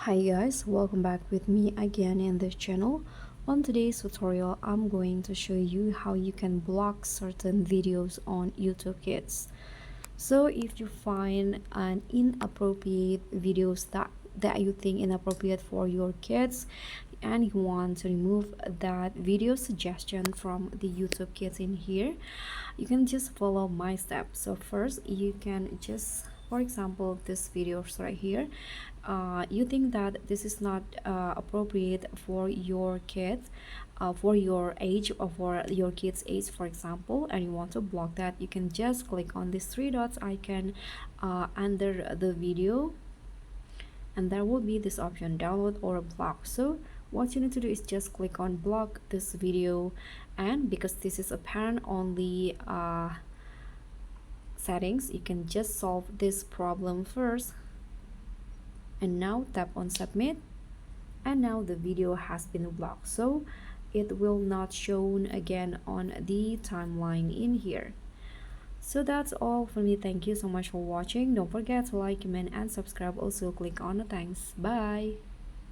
Hi guys, welcome back with me again in this channel. On today's tutorial, I'm going to show you how you can block certain videos on YouTube Kids. So if you find an inappropriate videos that you think inappropriate for your kids and you want to remove that video suggestion from the YouTube Kids in here, you can just follow my steps. So first you can just, for example, this videos right here, you think that this is not appropriate for your kids, for your age or for your kids age, for example, and you want to block that, you can just click on these three dots icon under the video, and there will be this option download or block. So what you need to do is just click on block this video, and because this is a parent only settings, you can just solve this problem first. And now tap on submit, and now the video has been blocked, so it will not shown again on the timeline in here. So that's all for me. Thank you so much for watching. Don't forget to like, comment, and subscribe. Also click on the thanks. Bye.